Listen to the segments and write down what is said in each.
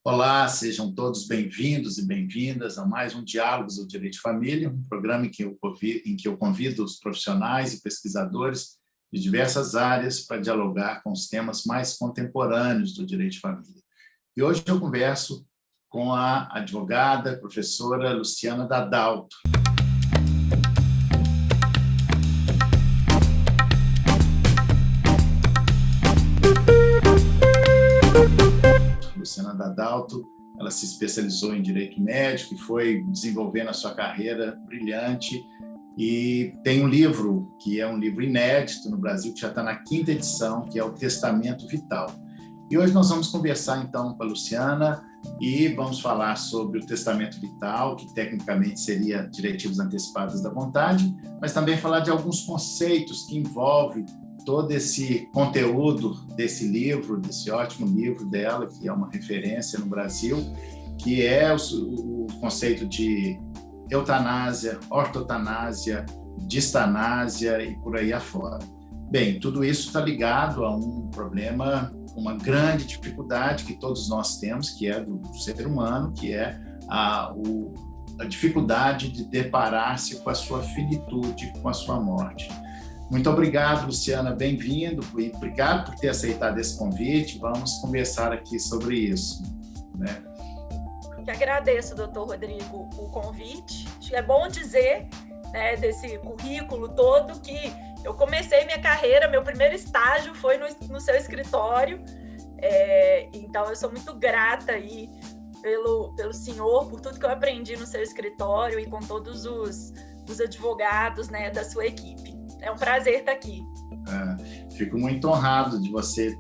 Olá, sejam todos bem-vindos e bem-vindas a mais um Diálogos do Direito de Família, um programa em que eu convido os profissionais e pesquisadores de diversas áreas para dialogar com os temas mais contemporâneos do direito de família. E hoje eu converso com a advogada, professora Luciana Dadalto. Luciana Dadalto, ela se especializou em direito médico e foi desenvolvendo a sua carreira brilhante e tem um livro, que é um livro inédito no Brasil, que já está na 5ª edição, que é o Testamento Vital. E hoje nós vamos conversar, então, com a Luciana e vamos falar sobre o Testamento Vital, que tecnicamente seria diretivos antecipados da vontade, mas também falar de alguns conceitos que envolvem todo esse conteúdo desse livro, desse ótimo livro dela, que é uma referência no Brasil, que é o conceito de eutanásia, ortotanásia, distanásia e por aí afora. Bem, tudo isso está ligado a um problema, uma grande dificuldade que todos nós temos, que é do ser humano, que é a dificuldade de deparar-se com a sua finitude, com a sua morte. Muito obrigado, Luciana, bem-vindo e obrigado por ter aceitado esse convite. Vamos conversar aqui sobre isso, né? Eu agradeço, doutor Rodrigo, o convite. É bom dizer, né, desse currículo todo que eu comecei minha carreira, meu primeiro estágio foi no seu escritório, então eu sou muito grata aí pelo senhor, por tudo que eu aprendi no seu escritório e com todos os advogados, né, da sua equipe. É um prazer estar aqui. Fico muito honrado de você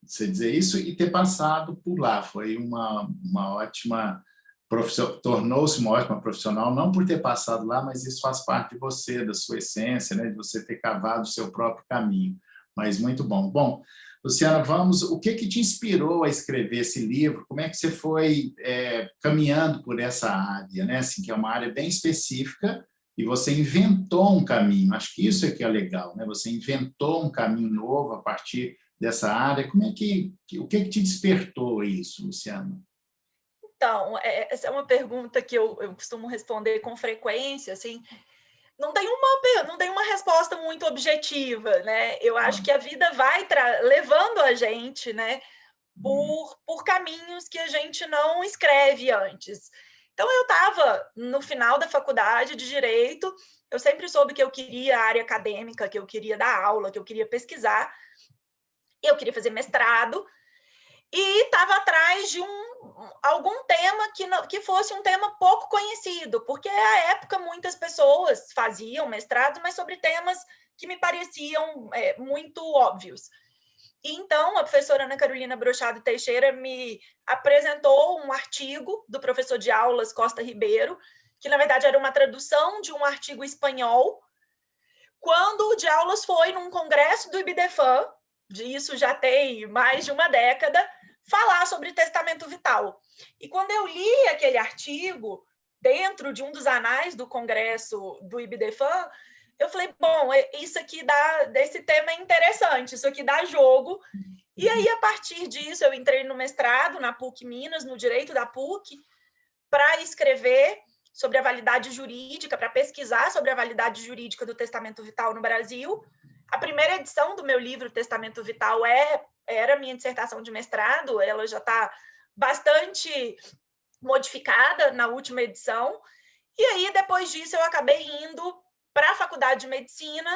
dizer isso e ter passado por lá. Foi uma ótima profissão, tornou-se uma ótima profissional, não por ter passado lá, mas isso faz parte de você, da sua essência, né, de você ter cavado o seu próprio caminho. Mas muito bom. Bom, Luciana, o que te inspirou a escrever esse livro? Como é que você foi caminhando por essa área, né? Assim, que é uma área bem específica, e você inventou um caminho. Acho que isso é que é legal, né? Você inventou um caminho novo a partir dessa área. O que te despertou isso, Luciana? Então, essa é uma pergunta que eu costumo responder com frequência, assim, não tem uma resposta muito objetiva, né? Eu acho que a vida vai levando a gente, né, por caminhos que a gente não escreve antes. Então, eu estava no final da faculdade de Direito, eu sempre soube que eu queria a área acadêmica, que eu queria dar aula, que eu queria pesquisar, eu queria fazer mestrado, e estava atrás de algum tema que fosse um tema pouco conhecido, porque à época muitas pessoas faziam mestrado, mas sobre temas que me pareciam muito óbvios. E então, a professora Ana Carolina Brochado Teixeira me apresentou um artigo do professor de aulas Costa Ribeiro, que, na verdade, era uma tradução de um artigo espanhol, quando o de aulas foi num congresso do IBDFAM, isso já tem mais de uma década, falar sobre testamento vital. E quando eu li aquele artigo, dentro de um dos anais do congresso do IBDFAM, eu falei, bom, isso aqui desse tema é interessante, isso aqui dá jogo. E aí, a partir disso, eu entrei no mestrado na PUC Minas, no Direito da PUC, para escrever sobre a validade jurídica, para pesquisar sobre a validade jurídica do testamento vital no Brasil. A primeira edição do meu livro, Testamento Vital, era minha dissertação de mestrado, ela já está bastante modificada na última edição. E aí, depois disso, eu acabei indo para a Faculdade de Medicina,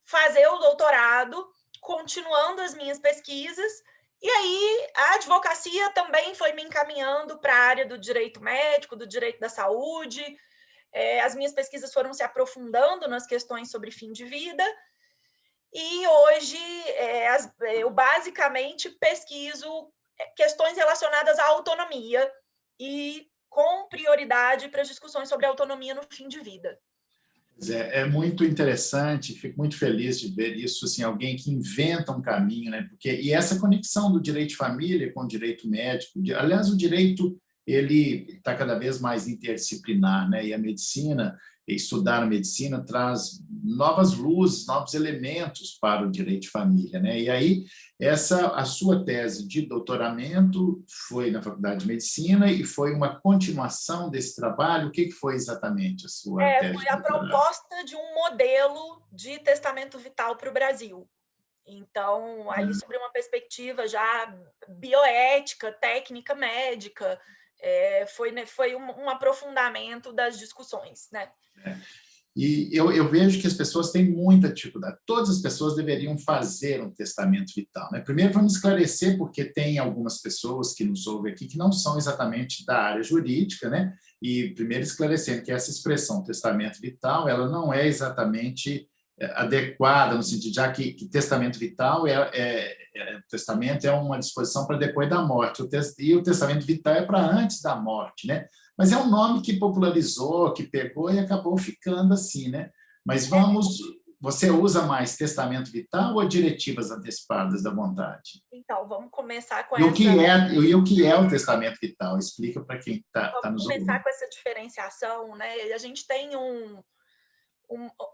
fazer o doutorado, continuando as minhas pesquisas, e aí a advocacia também foi me encaminhando para a área do direito médico, do direito da saúde, as minhas pesquisas foram se aprofundando nas questões sobre fim de vida, e hoje eu basicamente pesquiso questões relacionadas à autonomia e com prioridade para as discussões sobre autonomia no fim de vida. É muito interessante, fico muito feliz de ver isso, assim, alguém que inventa um caminho, né? E essa conexão do direito de família com o direito médico, aliás, o direito ele está cada vez mais interdisciplinar, né? E a medicina, estudar a medicina traz novas luzes, novos elementos para o direito de família, né? E aí, a sua tese de doutoramento foi na Faculdade de Medicina e foi uma continuação desse trabalho. O que foi exatamente a sua tese Foi de a doutorado? proposta de um modelo de testamento vital para o Brasil. Então, aí sobre uma perspectiva já bioética, técnica médica, foi um aprofundamento das discussões, né? E eu vejo que as pessoas têm muita dificuldade. Todas as pessoas deveriam fazer um testamento vital, né? Primeiro, vamos esclarecer, porque tem algumas pessoas que nos ouvem aqui que não são exatamente da área jurídica, né? E primeiro esclarecendo que essa expressão testamento vital, ela não é exatamente adequada, no sentido já que testamento vital testamento é uma disposição para depois da morte, e o testamento vital é para antes da morte, né? Mas é um nome que popularizou, que pegou e acabou ficando assim, né? Mas você usa mais testamento vital ou diretivas antecipadas da vontade? Então, vamos começar com E o que é o testamento vital? Explica para quem está nos ouvindo. Vamos começar com essa diferenciação, né? A gente tem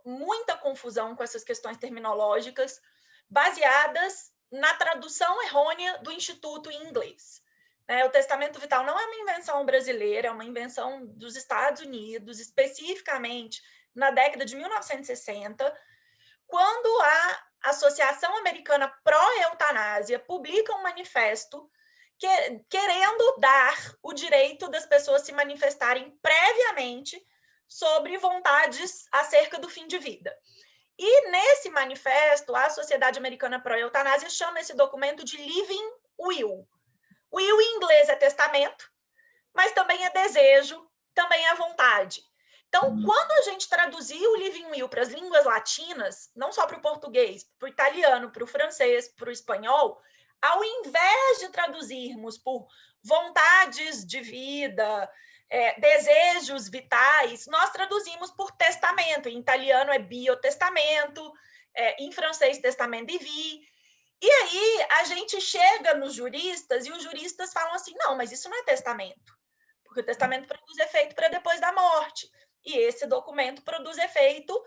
muita confusão com essas questões terminológicas baseadas na tradução errônea do Instituto em inglês. O testamento vital não é uma invenção brasileira, é uma invenção dos Estados Unidos, especificamente na década de 1960, quando a Associação Americana Pró-Eutanásia publica um manifesto querendo dar o direito das pessoas se manifestarem previamente sobre vontades acerca do fim de vida. E nesse manifesto, a Sociedade Americana Pró-Eutanásia chama esse documento de Living Will. Will em inglês é testamento, mas também é desejo, também é vontade. Então, quando a gente traduziu o Living Will para as línguas latinas, não só para o português, para o italiano, para o francês, para o espanhol, ao invés de traduzirmos por vontades de vida, desejos vitais, nós traduzimos por testamento. Em italiano é biotestamento, em francês testamento de vie. E aí a gente chega nos juristas e os juristas falam assim, não, mas isso não é testamento, porque o testamento produz efeito para depois da morte, e esse documento produz efeito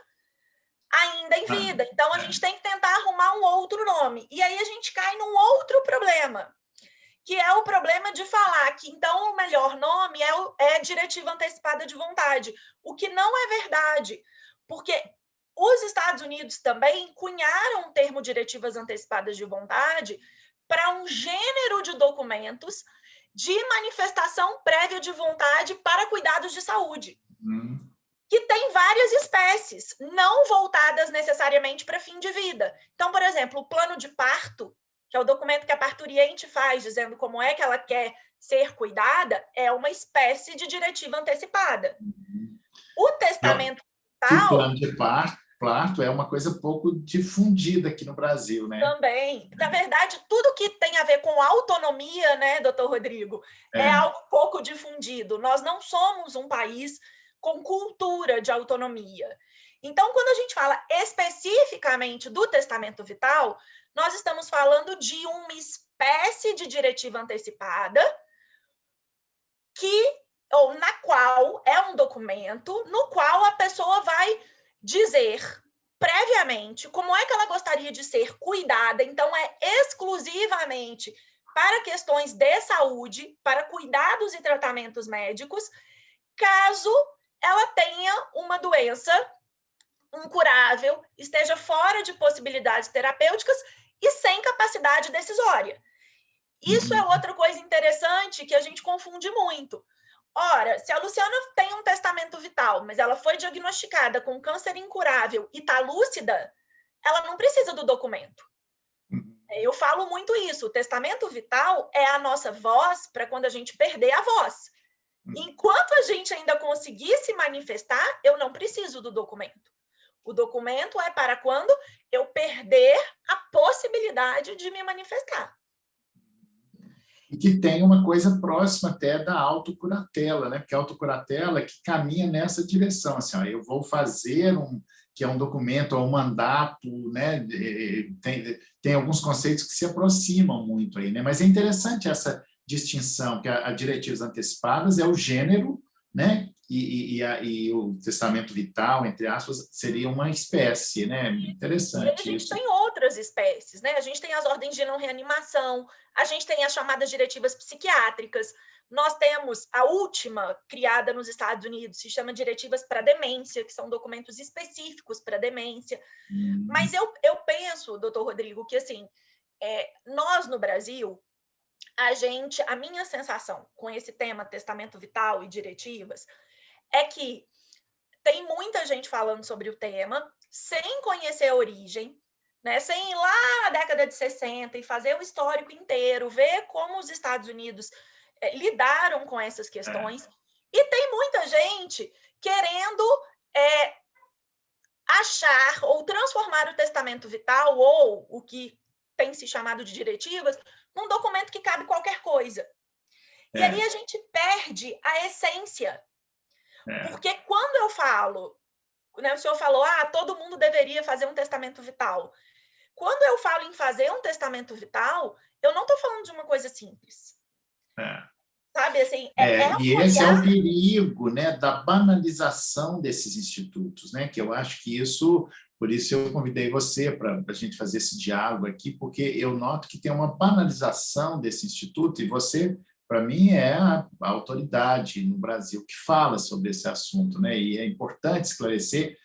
ainda em vida. Então a gente tem que tentar arrumar um outro nome. E aí a gente cai num outro problema, que é o problema de falar que, então, o melhor nome é diretiva antecipada de vontade, o que não é verdade, porque os Estados Unidos também cunharam o termo diretivas antecipadas de vontade para um gênero de documentos de manifestação prévia de vontade para cuidados de saúde, que tem várias espécies, não voltadas necessariamente para fim de vida. Então, por exemplo, o plano de parto, que é o documento que a parturiente faz, dizendo como é que ela quer ser cuidada, é uma espécie de diretiva antecipada. O testamento vital... O plano de parto é uma coisa pouco difundida aqui no Brasil, né? Também. Na verdade, tudo que tem a ver com autonomia, né, doutor Rodrigo, é algo pouco difundido. Nós não somos um país com cultura de autonomia. Então, quando a gente fala especificamente do testamento vital, nós estamos falando de uma espécie de diretiva antecipada na qual é um documento no qual a pessoa vai dizer previamente como é que ela gostaria de ser cuidada. Então, é exclusivamente para questões de saúde, para cuidados e tratamentos médicos, caso ela tenha uma doença incurável, esteja fora de possibilidades terapêuticas e sem capacidade decisória. Isso é outra coisa interessante que a gente confunde muito. Ora, se a Luciana tem um testamento vital, mas ela foi diagnosticada com câncer incurável e está lúcida, ela não precisa do documento. Eu falo muito isso. O testamento vital é a nossa voz para quando a gente perder a voz. Enquanto a gente ainda conseguir se manifestar, eu não preciso do documento. O documento é para quando eu perder a possibilidade de me manifestar. E que tem uma coisa próxima até da autocuratela, né? Porque a autocuratela é que caminha nessa direção, assim, ó, eu vou fazer que é um documento ou um mandato, né? Tem alguns conceitos que se aproximam muito aí, né? Mas é interessante distinção que a diretivas antecipadas é o gênero, né? E o testamento vital, entre aspas, seria uma espécie, né? E aí a Interessante gente isso. tem outras espécies, né? A gente tem as ordens de não reanimação, a gente tem as chamadas diretivas psiquiátricas, nós temos a última criada nos Estados Unidos, se chama diretivas para demência, que são documentos específicos para demência. Mas eu penso, doutor Rodrigo, que assim, nós no Brasil, a minha sensação com esse tema testamento vital e diretivas é que tem muita gente falando sobre o tema sem conhecer a origem, né? Sem ir lá na década de 60 e fazer o histórico inteiro, ver como os Estados Unidos lidaram com essas questões. E tem muita gente querendo achar ou transformar o testamento vital ou o que tem se chamado de diretivas num documento que cabe qualquer coisa. E aí a gente perde a essência. Porque quando eu falo, né, o senhor falou, todo mundo deveria fazer um testamento vital. Quando eu falo em fazer um testamento vital, eu não estou falando de uma coisa simples. Sabe, assim, e esse é o perigo, né, da banalização desses institutos, né, que eu acho que isso, por isso eu convidei você para a gente fazer esse diálogo aqui, porque eu noto que tem uma banalização desse instituto e você, para mim, é a autoridade no Brasil que fala sobre esse assunto, né, e é importante esclarecer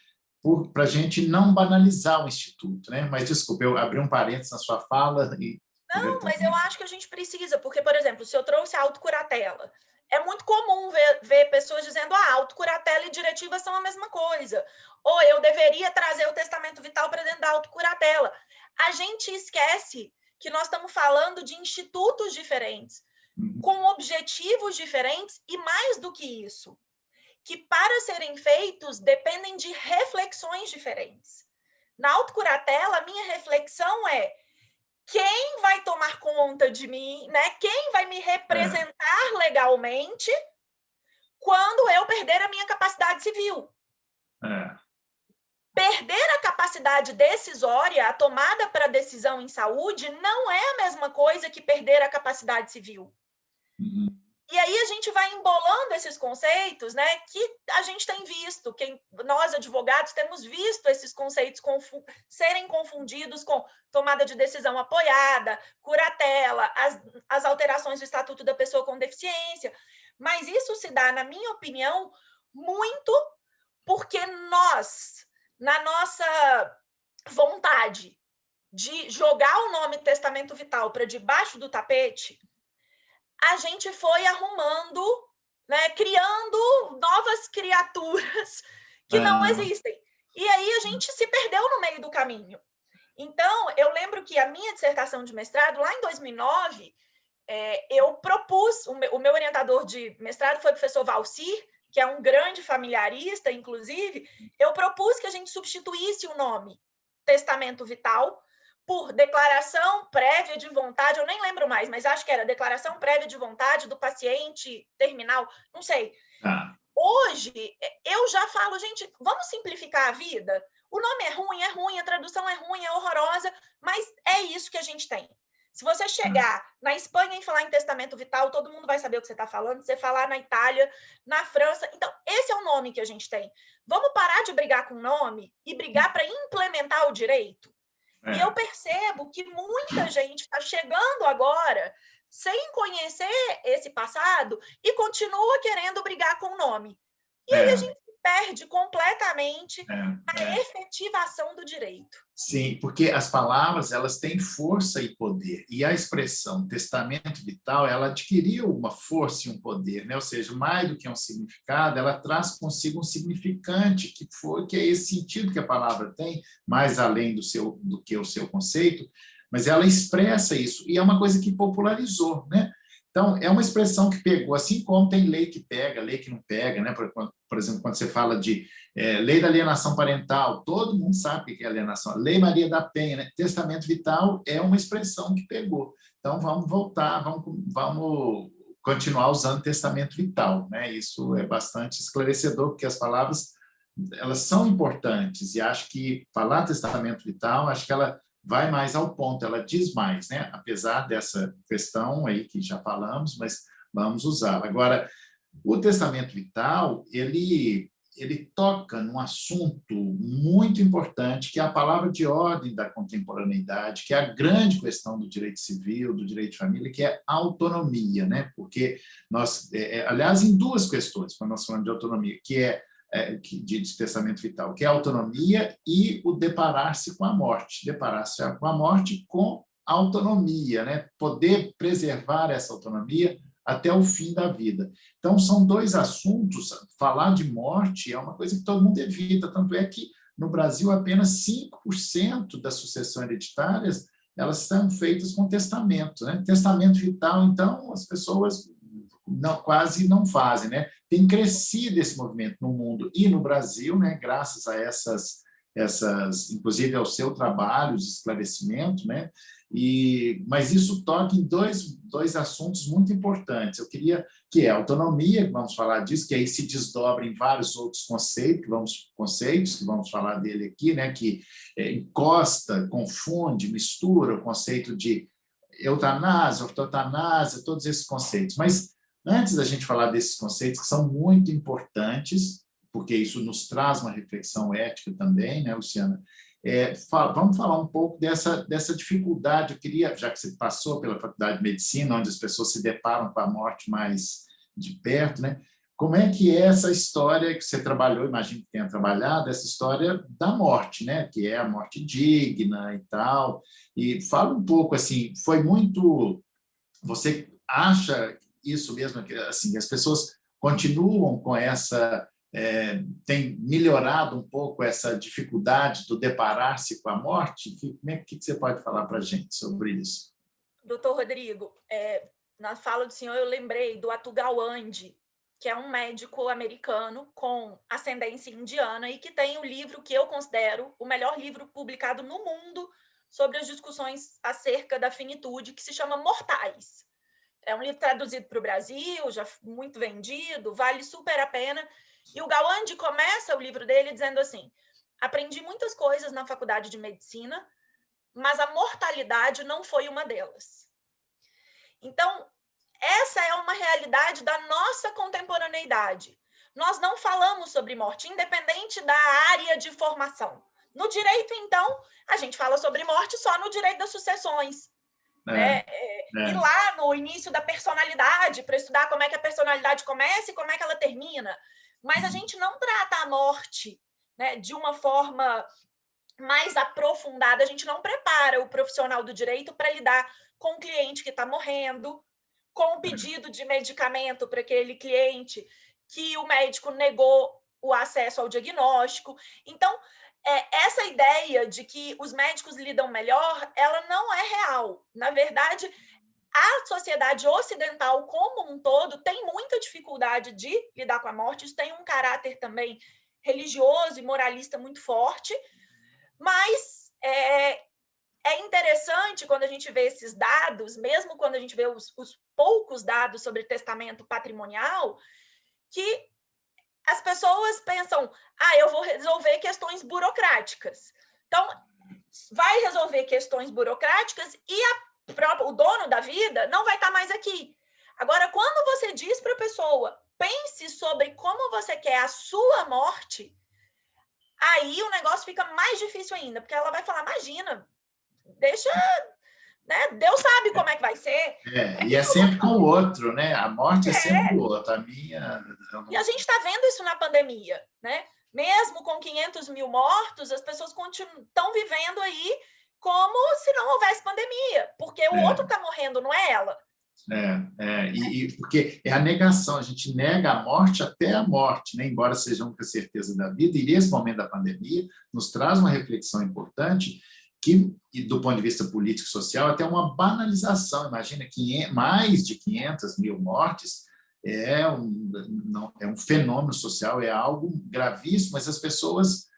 para a gente não banalizar o instituto, né, mas desculpa, eu abri um parênteses na sua fala e não, mas eu acho que a gente precisa, porque, por exemplo, se eu trouxe a autocuratela, é muito comum ver pessoas dizendo autocuratela e diretiva são a mesma coisa. Ou eu deveria trazer o testamento vital para dentro da autocuratela. A gente esquece que nós estamos falando de institutos diferentes, com objetivos diferentes e mais do que isso, que para serem feitos dependem de reflexões diferentes. Na autocuratela, a minha reflexão é quem vai tomar conta de mim, né? Quem vai me representar legalmente quando eu perder a minha capacidade civil? Perder a capacidade decisória, a tomada para decisão em saúde, não é a mesma coisa que perder a capacidade civil. E aí a gente vai embolando esses conceitos, né, que a gente tem visto, nós advogados temos visto esses conceitos serem confundidos com tomada de decisão apoiada, curatela, as alterações do Estatuto da Pessoa com Deficiência. Mas isso se dá, na minha opinião, muito porque nós, na nossa vontade de jogar o nome testamento vital para debaixo do tapete, a gente foi arrumando, né, criando novas criaturas que não existem. E aí a gente se perdeu no meio do caminho. Então, eu lembro que a minha dissertação de mestrado, lá em 2009, eu propus, o meu orientador de mestrado foi o professor Valcir, que é um grande familiarista, inclusive, eu propus que a gente substituísse o nome testamento vital por declaração prévia de vontade, eu nem lembro mais, mas acho que era declaração prévia de vontade do paciente terminal, não sei. Hoje, eu já falo, gente, vamos simplificar a vida? O nome é ruim, a tradução é ruim, é horrorosa, mas é isso que a gente tem. Se você chegar na Espanha e falar em testamento vital, todo mundo vai saber o que você está falando. Se você falar na Itália, na França. Então, esse é o nome que a gente tem. Vamos parar de brigar com o nome e brigar para implementar o direito? E eu percebo que muita gente está chegando agora sem conhecer esse passado e continua querendo brigar com o nome. E aí a gente perde completamente a efetivação do direito. Sim, porque as palavras elas têm força e poder, e a expressão testamento vital ela adquiriu uma força e um poder, né? Ou seja, mais do que um significado, ela traz consigo um significante que é esse sentido que a palavra tem, mais além do que o seu conceito, mas ela expressa isso e é uma coisa que popularizou, né? Então, é uma expressão que pegou, assim como tem lei que pega, lei que não pega, né? Por exemplo, quando você fala de lei da alienação parental, todo mundo sabe o que é alienação. Lei Maria da Penha, né? Testamento vital é uma expressão que pegou. Então, vamos voltar, vamos continuar usando testamento vital, né? Isso é bastante esclarecedor, porque as palavras elas são importantes e acho que falar testamento vital, acho que ela vai mais ao ponto, ela diz mais, né? Apesar dessa questão aí que já falamos, mas vamos usá-la. Agora, o testamento vital, ele toca num assunto muito importante, que é a palavra de ordem da contemporaneidade, que é a grande questão do direito civil, do direito de família, que é a autonomia, né? Porque nós, aliás, em duas questões, quando nós falamos de autonomia, que é de testamento vital, que é a autonomia e o deparar-se com a morte, deparar-se com a morte com autonomia, né? Poder preservar essa autonomia até o fim da vida. Então, são dois assuntos. Falar de morte é uma coisa que todo mundo evita, tanto é que, no Brasil, apenas 5% das sucessões hereditárias elas são feitas com testamento, né? Testamento vital, então, as pessoas quase não fazem, né? Tem crescido esse movimento no mundo e no Brasil, né? Graças a essas, inclusive ao seu trabalho de esclarecimento, né? Mas isso toca em dois assuntos muito importantes. Eu queria que é a autonomia, vamos falar disso, que aí se desdobra em vários outros conceitos que vamos falar dele aqui, né? Que encosta, confunde, mistura o conceito de eutanásia, ortotanásia, todos esses conceitos. Mas antes da gente falar desses conceitos, que são muito importantes, porque isso nos traz uma reflexão ética também, né, Luciana? Vamos falar um pouco dessa dificuldade. Eu queria, já que você passou pela Faculdade de Medicina, onde as pessoas se deparam com a morte mais de perto, né? Como é que é essa história que você trabalhou, imagino que tenha trabalhado, essa história da morte, né? Que é a morte digna e tal. E fala um pouco, assim, foi muito... Você acha isso mesmo, que assim, as pessoas continuam com essa... tem melhorado um pouco essa dificuldade do deparar-se com a morte? O que você pode falar para a gente sobre isso? Doutor Rodrigo, na fala do senhor eu lembrei do Atul Gawande, que é um médico americano com ascendência indiana e que tem o livro que eu considero o melhor livro publicado no mundo sobre as discussões acerca da finitude, que se chama Mortais. É um livro traduzido para o Brasil, já muito vendido, vale super a pena. E o Gawande começa o livro dele dizendo assim: aprendi muitas coisas na faculdade de medicina, mas a mortalidade não foi uma delas. Então, essa é uma realidade da nossa contemporaneidade. Nós não falamos sobre morte, independente da área de formação. No direito, então, a gente fala sobre morte só no direito das sucessões. Né? E lá no início da personalidade, para estudar como é que a personalidade começa e como é que ela termina. Mas a gente não trata a morte, né, de uma forma mais aprofundada, a gente não prepara o profissional do direito para lidar com o cliente que está morrendo, com o pedido de medicamento para aquele cliente que o médico negou o acesso ao diagnóstico. Então, essa ideia de que os médicos lidam melhor, ela não é real. Na verdade, a sociedade ocidental como um todo tem muita dificuldade de lidar com a morte, isso tem um caráter também religioso e moralista muito forte, mas é interessante quando a gente vê esses dados, mesmo quando a gente vê os poucos dados sobre testamento patrimonial, que as pessoas pensam, eu vou resolver questões burocráticas. Então, vai resolver questões burocráticas e o dono da vida não vai estar mais aqui. Agora, quando você diz para a pessoa, pense sobre como você quer a sua morte, aí o negócio fica mais difícil ainda, porque ela vai falar, imagina, deixa... Né? Deus sabe como é que vai ser. E é sempre com o outro, né? A morte é sempre o outro. A minha... E a gente está vendo isso na pandemia, né? Mesmo com 500 mil mortos, as pessoas estão vivendo aí como se não houvesse pandemia, porque o outro está morrendo, não é ela. Porque é a negação, a gente nega a morte até a morte, né? Embora seja a única certeza da vida, e nesse momento da pandemia nos traz uma reflexão importante que, do ponto de vista político e social, até uma banalização. Imagina que mais de 500 mil mortes é um fenômeno social, é algo gravíssimo, mas as pessoas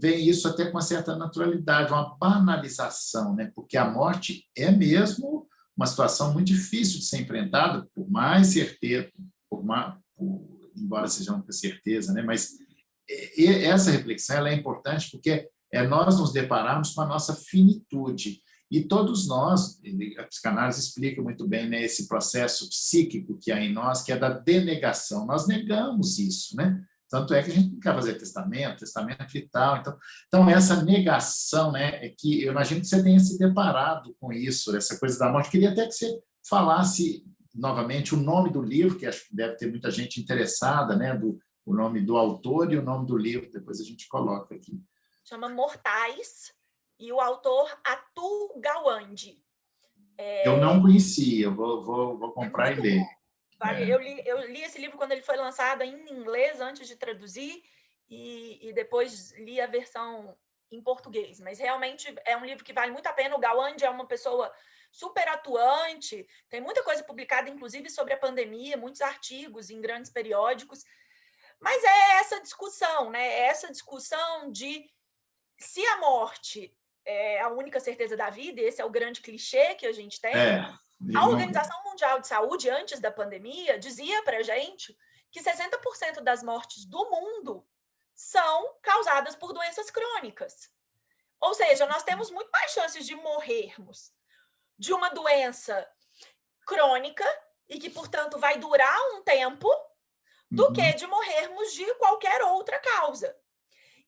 veem isso até com uma certa naturalidade, uma banalização, né? Porque a morte é mesmo uma situação muito difícil de ser enfrentada, por mais certeza, embora seja uma certeza, né? Mas essa reflexão ela é importante porque é nós nos depararmos com a nossa finitude. E todos nós, a psicanálise explica muito bem, né, esse processo psíquico que há em nós, que é da denegação. Nós negamos isso, né? Tanto é que a gente não quer fazer testamento vital. Então essa negação, né, é que eu imagino que você tenha se deparado com isso, essa coisa da morte. Queria até que você falasse novamente o nome do livro, que acho que deve ter muita gente interessada, né, o nome do autor e o nome do livro, depois a gente coloca aqui. Chama Mortais, e o autor Atul Gawande. Eu não conhecia, vou comprar e ler. Vale, eu li esse livro quando ele foi lançado em inglês, antes de traduzir, e depois li a versão em português. Mas realmente é um livro que vale muito a pena. O Gawande é uma pessoa super atuante, tem muita coisa publicada, inclusive, sobre a pandemia, muitos artigos em grandes periódicos. Mas é essa discussão, né? É essa discussão de se a morte é a única certeza da vida, e esse é o grande clichê que a gente tem. A Organização Mundial de Saúde, antes da pandemia, dizia para a gente que 60% das mortes do mundo são causadas por doenças crônicas. Ou seja, nós temos muito mais chances de morrermos de uma doença crônica e que, portanto, vai durar um tempo, do que de morrermos de qualquer outra causa.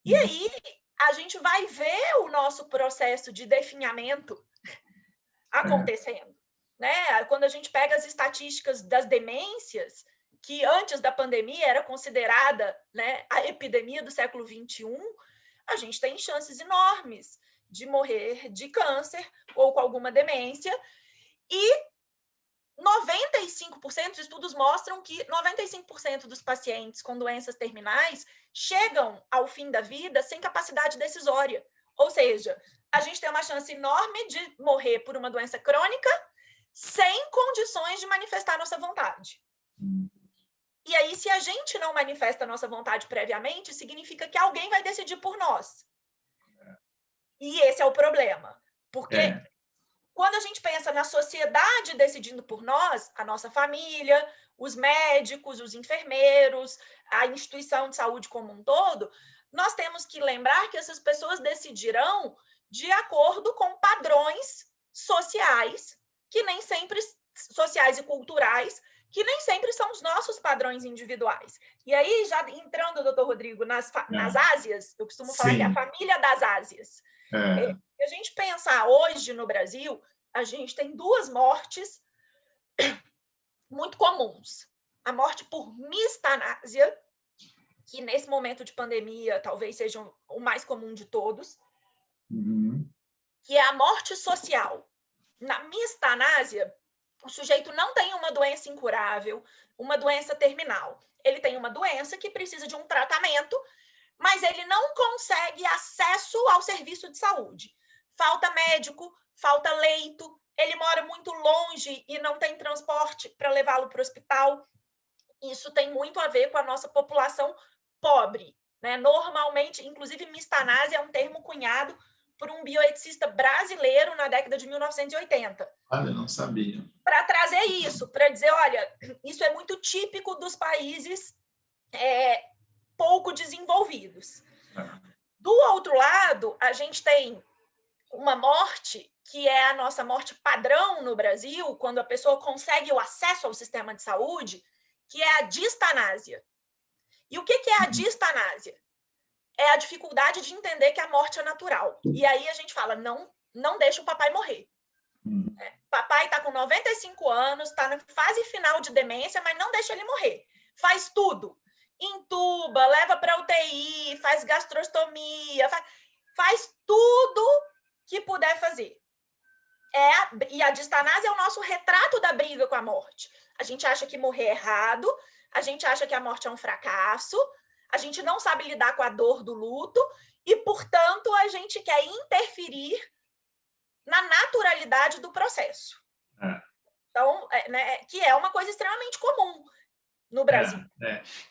E aí a gente vai ver o nosso processo de definhamento acontecendo. Né? Quando a gente pega as estatísticas das demências, que antes da pandemia era considerada, né, a epidemia do século XXI, a gente tem chances enormes de morrer de câncer ou com alguma demência, e 95%, estudos mostram que 95% dos pacientes com doenças terminais chegam ao fim da vida sem capacidade decisória. Ou seja, a gente tem uma chance enorme de morrer por uma doença crônica sem condições de manifestar nossa vontade. E aí, se a gente não manifesta a nossa vontade previamente, significa que alguém vai decidir por nós. E esse é o problema. Porque quando a gente pensa na sociedade decidindo por nós, a nossa família, os médicos, os enfermeiros, a instituição de saúde como um todo, nós temos que lembrar que essas pessoas decidirão de acordo com padrões sociais, que nem sempre, sociais e culturais, que nem sempre são os nossos padrões individuais. E aí, já entrando, doutor Rodrigo, nas Ásias, eu costumo falar que é a família das Ásias. Se a gente pensar hoje no Brasil, a gente tem duas mortes muito comuns. A morte por mistanásia, que nesse momento de pandemia talvez seja o mais comum de todos, que é a morte social. Na mistanásia, o sujeito não tem uma doença incurável, uma doença terminal. Ele tem uma doença que precisa de um tratamento, mas ele não consegue acesso ao serviço de saúde. Falta médico, falta leito, ele mora muito longe e não tem transporte para levá-lo para o hospital. Isso tem muito a ver com a nossa população pobre, né? Normalmente, inclusive, mistanásia é um termo cunhado por um bioeticista brasileiro na década de 1980. Olha, não sabia. Para trazer isso, para dizer, olha, isso é muito típico dos países pouco desenvolvidos. Do outro lado, a gente tem uma morte que é a nossa morte padrão no Brasil, quando a pessoa consegue o acesso ao sistema de saúde, que é a distanásia. E o que é a distanásia? É a dificuldade de entender que a morte é natural. E aí a gente fala, não deixa o papai morrer. Papai está com 95 anos, está na fase final de demência, mas não deixa ele morrer. Faz tudo. Intuba, leva para UTI, faz gastrostomia, faz tudo que puder fazer. E a distanásia é o nosso retrato da briga com a morte. A gente acha que morrer é errado, a gente acha que a morte é um fracasso, a gente não sabe lidar com a dor do luto e, portanto, a gente quer interferir na naturalidade do processo. Então, que é uma coisa extremamente comum no Brasil.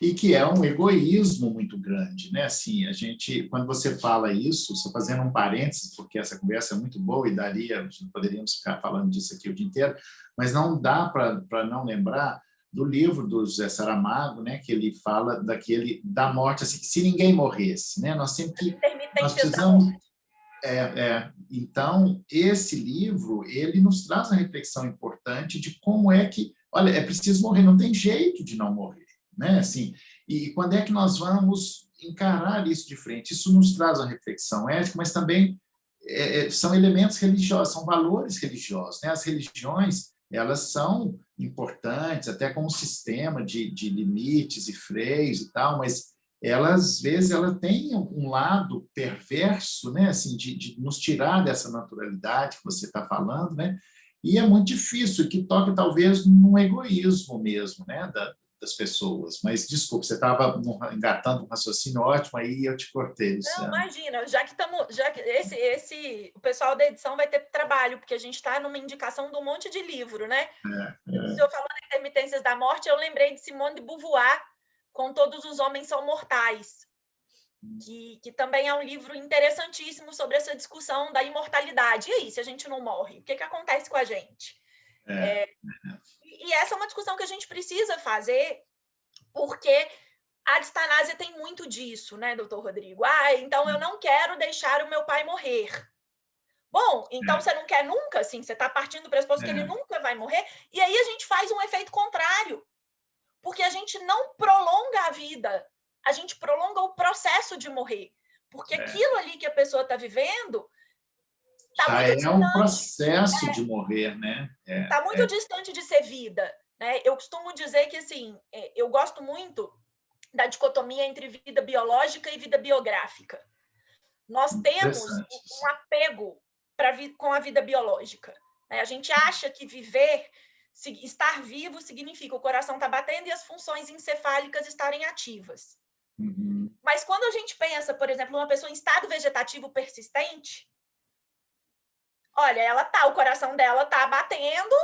E que é um egoísmo muito grande, né? Assim, a gente, quando você fala isso, só fazendo um parênteses, porque essa conversa é muito boa e daria, poderíamos ficar falando disso aqui o dia inteiro, mas não dá para não lembrar do livro do José Saramago, né? Que ele fala da morte, assim, que se ninguém morresse, né? Nós sempre Então, esse livro, ele nos traz uma reflexão importante de como é que, olha, é preciso morrer, não tem jeito de não morrer, né? Assim, e quando é que nós vamos encarar isso de frente? Isso nos traz uma reflexão ética, mas também são elementos religiosos, são valores religiosos, né? As religiões, elas são importantes, até como sistema de limites e freios e tal, mas às vezes, ela tem um lado perverso, né? Assim, de nos tirar dessa naturalidade que você está falando, né? E é muito difícil, que toque talvez num egoísmo mesmo, né? Das pessoas. Mas, desculpa, você estava engatando um raciocínio ótimo, aí eu te cortei, Não, Luciano. imagina, já que o pessoal da edição vai ter trabalho, porque a gente está numa indicação de um monte de livro, né? O senhor falou de Intermitências da Morte, eu lembrei de Simone de Beauvoir, com Todos os Homens São Mortais, que também é um livro interessantíssimo sobre essa discussão da imortalidade. E aí, se a gente não morre, o que acontece com a gente? E essa é uma discussão que a gente precisa fazer, porque a distanásia tem muito disso, né, doutor Rodrigo? Então eu não quero deixar o meu pai morrer. Bom, então você não quer nunca, assim, você está partindo do pressuposto que ele nunca vai morrer, e aí a gente faz um efeito contrário, porque a gente não prolonga a vida, a gente prolonga o processo de morrer, porque aquilo ali que a pessoa está vivendo está muito é distante. um processo de morrer, né? Está muito distante de ser vida, né? Eu costumo dizer que, assim, eu gosto muito da dicotomia entre vida biológica e vida biográfica. Nós temos um apego com a vida biológica. Né? A gente acha que viver, estar vivo, significa o coração estar batendo e as funções encefálicas estarem ativas. Mas quando a gente pensa, por exemplo, uma pessoa em estado vegetativo persistente, olha, o coração dela está batendo,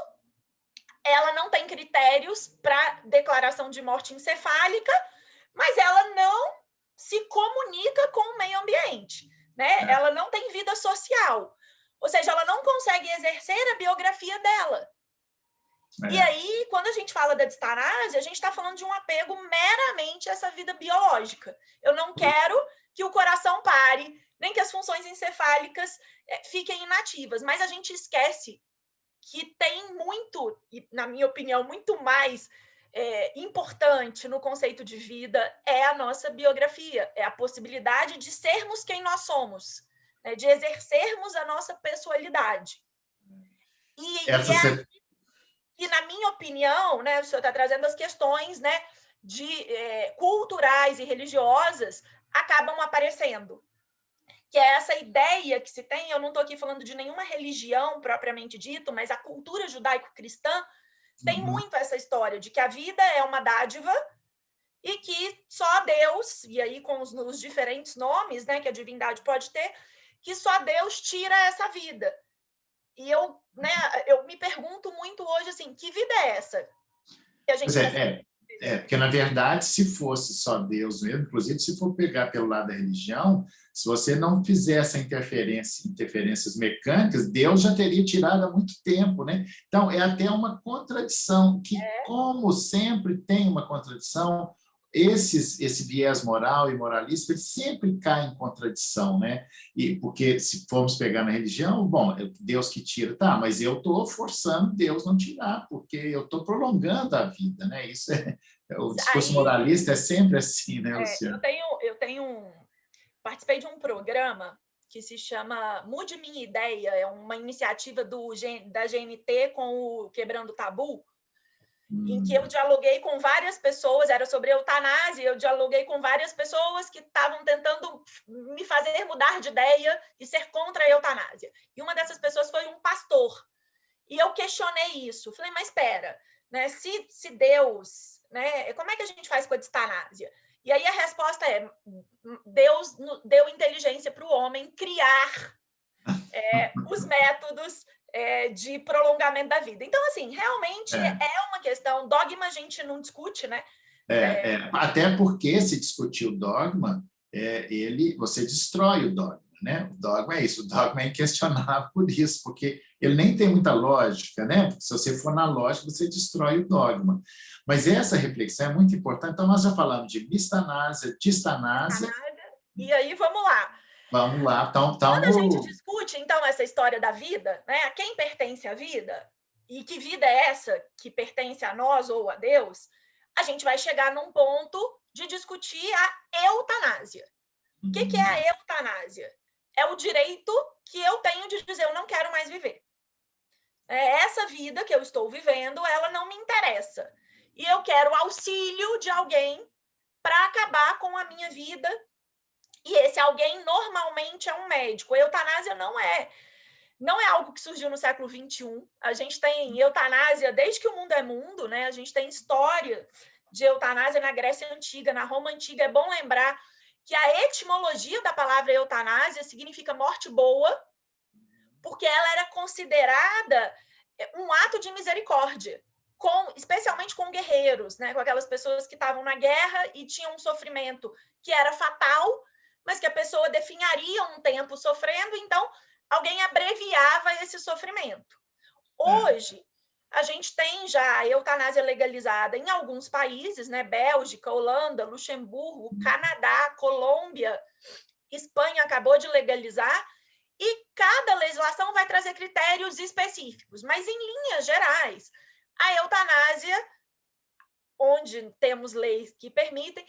ela não tem critérios para declaração de morte encefálica, mas ela não se comunica com o meio ambiente, né? Ela não tem vida social, ou seja, ela não consegue exercer a biografia dela. E aí, quando a gente fala da distanásia, a gente está falando de um apego meramente a essa vida biológica. Eu não quero que o coração pare, nem que as funções encefálicas fiquem inativas, mas a gente esquece que tem muito, e na minha opinião, muito mais importante no conceito de vida é a nossa biografia, é a possibilidade de sermos quem nós somos, né, de exercermos a nossa pessoalidade. E na minha opinião, né, o senhor está trazendo as questões, né, culturais e religiosas acabam aparecendo. Que é essa ideia que se tem, eu não estou aqui falando de nenhuma religião propriamente dito, mas a cultura judaico-cristã tem muito essa história de que a vida é uma dádiva e que só Deus, e aí com os diferentes nomes, né, que a divindade pode ter, que só Deus tira essa vida. E eu me pergunto muito hoje, assim, que vida é essa? Que a gente porque, na verdade, se fosse só Deus mesmo, inclusive, se for pegar pelo lado da religião, se você não fizesse interferências mecânicas, Deus já teria tirado há muito tempo, né? Então, é até uma contradição, que, como sempre tem uma contradição, esse viés moral e moralista, ele sempre cai em contradição, né? Porque se formos pegar na religião, bom, é Deus que tira, tá, mas eu estou forçando Deus não tirar, porque eu estou prolongando a vida, né? Isso o discurso moralista é sempre assim, né, Luciano? Participei de um programa que se chama Mude Minha Ideia, é uma iniciativa da GNT com o Quebrando Tabu, em que eu dialoguei com várias pessoas, era sobre eutanásia, eu dialoguei com várias pessoas que estavam tentando me fazer mudar de ideia e ser contra a eutanásia. E uma dessas pessoas foi um pastor. E eu questionei isso. Falei, mas espera, né? Se Deus... Né, como é que a gente faz com a distanásia? E aí a resposta é, Deus deu inteligência para o homem criar os métodos de prolongamento da vida. Então, assim, realmente é uma questão, dogma a gente não discute, né? Até porque, se discutir o dogma, você destrói o dogma, né? O dogma é isso, o dogma é inquestionável por isso, porque ele nem tem muita lógica, né? Porque se você for na lógica, você destrói o dogma. Mas essa reflexão é muito importante. Então, nós já falamos de mistanásia, distanásia. E aí, vamos lá. Vamos lá, então, Quando a gente discute, então, essa história da vida, né, a quem pertence a vida, e que vida é essa que pertence a nós ou a Deus, a gente vai chegar num ponto de discutir a eutanásia. O que é a eutanásia? É o direito que eu tenho de dizer eu não quero mais viver. Essa vida que eu estou vivendo, ela não me interessa. E eu quero auxílio de alguém para acabar com a minha vida. E esse alguém normalmente é um médico. A eutanásia não é algo que surgiu no século XXI. A gente tem eutanásia desde que o mundo é mundo, né? A gente tem história de eutanásia na Grécia Antiga, na Roma Antiga. É bom lembrar que a etimologia da palavra eutanásia significa morte boa, porque ela era considerada um ato de misericórdia, especialmente com guerreiros, né? Com aquelas pessoas que estavam na guerra e tinham um sofrimento que era fatal, mas que a pessoa definharia um tempo sofrendo, então alguém abreviava esse sofrimento. Hoje, a gente tem já a eutanásia legalizada em alguns países, né? Bélgica, Holanda, Luxemburgo, Canadá, Colômbia, Espanha acabou de legalizar, e cada legislação vai trazer critérios específicos, mas em linhas gerais, a eutanásia, onde temos leis que permitem,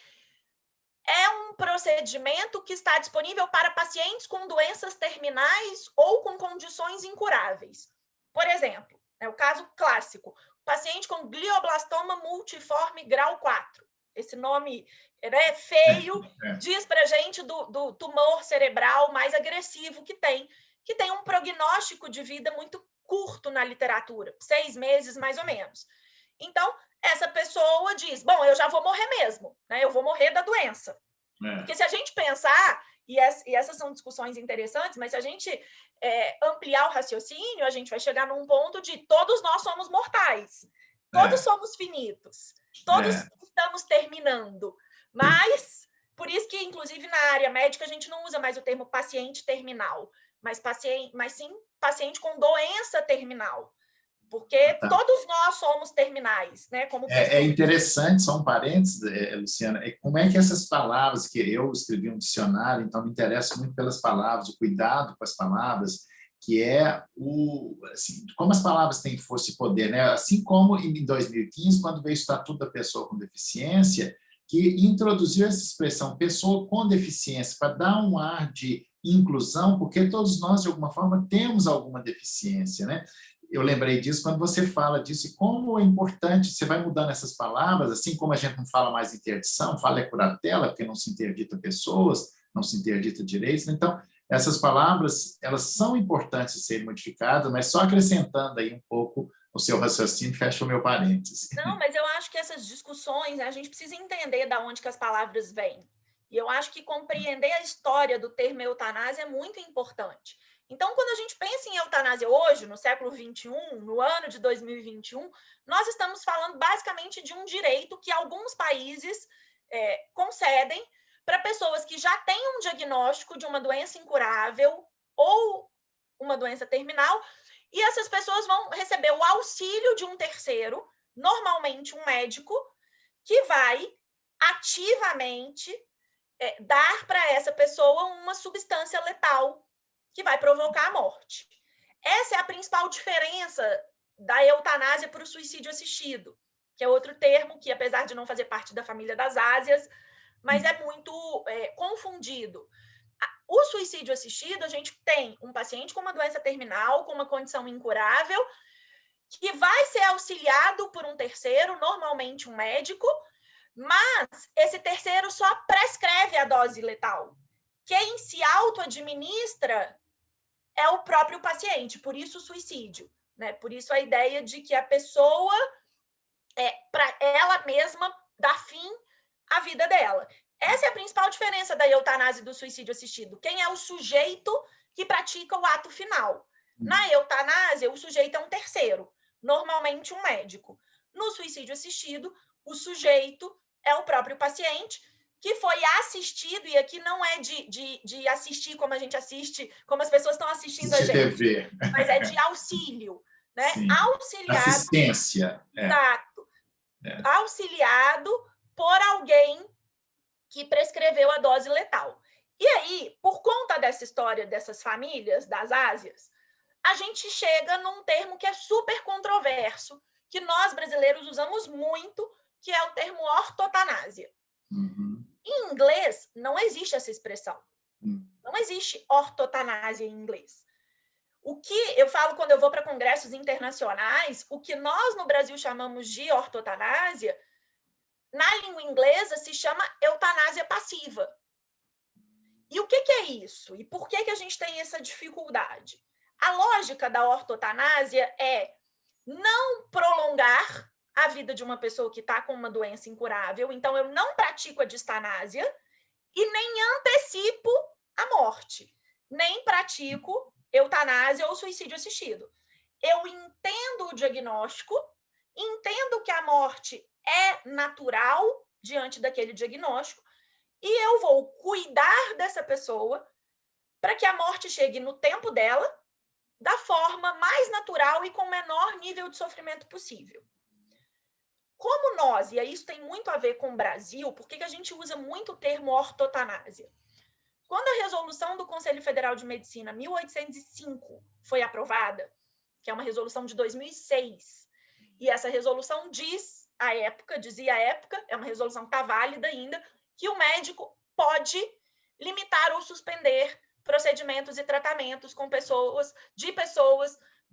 é um procedimento que está disponível para pacientes com doenças terminais ou com condições incuráveis. Por exemplo, é o caso clássico, paciente com glioblastoma multiforme grau 4. Esse nome feio diz para a gente do tumor cerebral mais agressivo que tem um prognóstico de vida muito curto na literatura, 6 meses mais ou menos. Então, essa pessoa diz, bom, eu já vou morrer mesmo, né? Eu vou morrer da doença. Porque se a gente pensar, e essas são discussões interessantes, mas se a gente ampliar o raciocínio, a gente vai chegar num ponto de todos nós somos mortais, todos somos finitos, todos estamos terminando. Mas, por isso que, inclusive, na área médica, a gente não usa mais o termo paciente terminal, mas sim paciente com doença terminal. Porque todos nós somos terminais, né? Como é interessante, só um parênteses, Luciana, como é que essas palavras, que eu escrevi um dicionário, então me interesso muito pelas palavras, o cuidado com as palavras, que é assim, como as palavras têm força e poder, né? Assim como em 2015, quando veio o Estatuto da Pessoa com Deficiência, que introduziu essa expressão pessoa com deficiência, para dar um ar de inclusão, porque todos nós, de alguma forma, temos alguma deficiência, né? Eu lembrei disso quando você fala disso, e como é importante, você vai mudando essas palavras, assim como a gente não fala mais interdição, fala curatela, porque não se interdita pessoas, não se interdita direitos. Então, essas palavras, elas são importantes de serem modificadas, mas só acrescentando aí um pouco o seu raciocínio, fecha o meu parênteses. Não, mas eu acho que essas discussões, a gente precisa entender de onde que as palavras vêm. E eu acho que compreender a história do termo eutanásia é muito importante. Então, quando a gente pensa em eutanásia hoje, no século XXI, no ano de 2021, nós estamos falando basicamente de um direito que alguns países concedem para pessoas que já têm um diagnóstico de uma doença incurável ou uma doença terminal, e essas pessoas vão receber o auxílio de um terceiro, normalmente um médico, que vai ativamente dar para essa pessoa uma substância letal que vai provocar a morte. Essa é a principal diferença da eutanásia para o suicídio assistido, que é outro termo que, apesar de não fazer parte da família das ásias, mas é muito confundido. O suicídio assistido, a gente tem um paciente com uma doença terminal, com uma condição incurável, que vai ser auxiliado por um terceiro, normalmente um médico, mas esse terceiro só prescreve a dose letal. Quem se auto-administra é o próprio paciente, por isso o suicídio, né? Por isso a ideia de que a pessoa, para ela mesma, dá fim à vida dela. Essa é a principal diferença da eutanásia e do suicídio assistido. Quem é o sujeito que pratica o ato final? Na eutanásia, o sujeito é um terceiro, normalmente um médico. No suicídio assistido, o sujeito é o próprio paciente, que foi assistido, e aqui não é de assistir como a gente assiste, como as pessoas estão assistindo a gente, TV. Mas é de auxílio, né? Sim. Auxiliado. Assistência. Exato. Auxiliado por alguém que prescreveu a dose letal. E aí, por conta dessa história dessas famílias, das Ásias, a gente chega num termo que é super controverso, que nós brasileiros usamos muito, que é o termo ortotanásia. Uhum. Em inglês, não existe essa expressão. Uhum. Não existe ortotanásia em inglês. O que eu falo quando eu vou para congressos internacionais, o que nós no Brasil chamamos de ortotanásia, na língua inglesa se chama eutanásia passiva. E o que é isso? E por que a gente tem essa dificuldade? A lógica da ortotanásia é não prolongar a vida de uma pessoa que está com uma doença incurável, então eu não pratico a distanásia e nem antecipo a morte, nem pratico eutanásia ou suicídio assistido. Eu entendo o diagnóstico, entendo que a morte é natural diante daquele diagnóstico, e eu vou cuidar dessa pessoa para que a morte chegue no tempo dela, da forma mais natural e com o menor nível de sofrimento possível. Como nós, e isso tem muito a ver com o Brasil, por que a gente usa muito o termo ortotanásia? Quando a resolução do Conselho Federal de Medicina 1805 foi aprovada, que é uma resolução de 2006, e essa resolução dizia à época, é uma resolução que está válida ainda, que o médico pode limitar ou suspender procedimentos e tratamentos com pessoas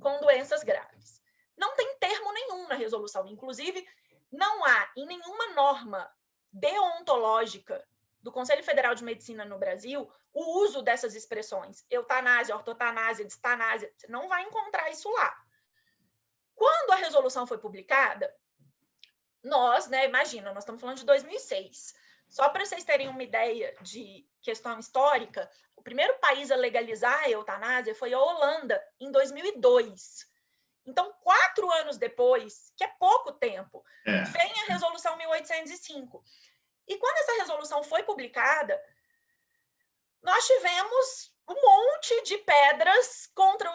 com doenças graves. Não tem termo nenhum na resolução, inclusive não há em nenhuma norma deontológica do Conselho Federal de Medicina no Brasil o uso dessas expressões, eutanásia, ortotanásia, distanásia, você não vai encontrar isso lá. Quando a resolução foi publicada, nós, imagina, nós estamos falando de 2006. Só para vocês terem uma ideia de questão histórica, o primeiro país a legalizar a eutanásia foi a Holanda, em 2002. Então, 4 anos depois, que é pouco tempo, vem a Resolução 1805. E quando essa resolução foi publicada, nós tivemos um monte de pedras contra o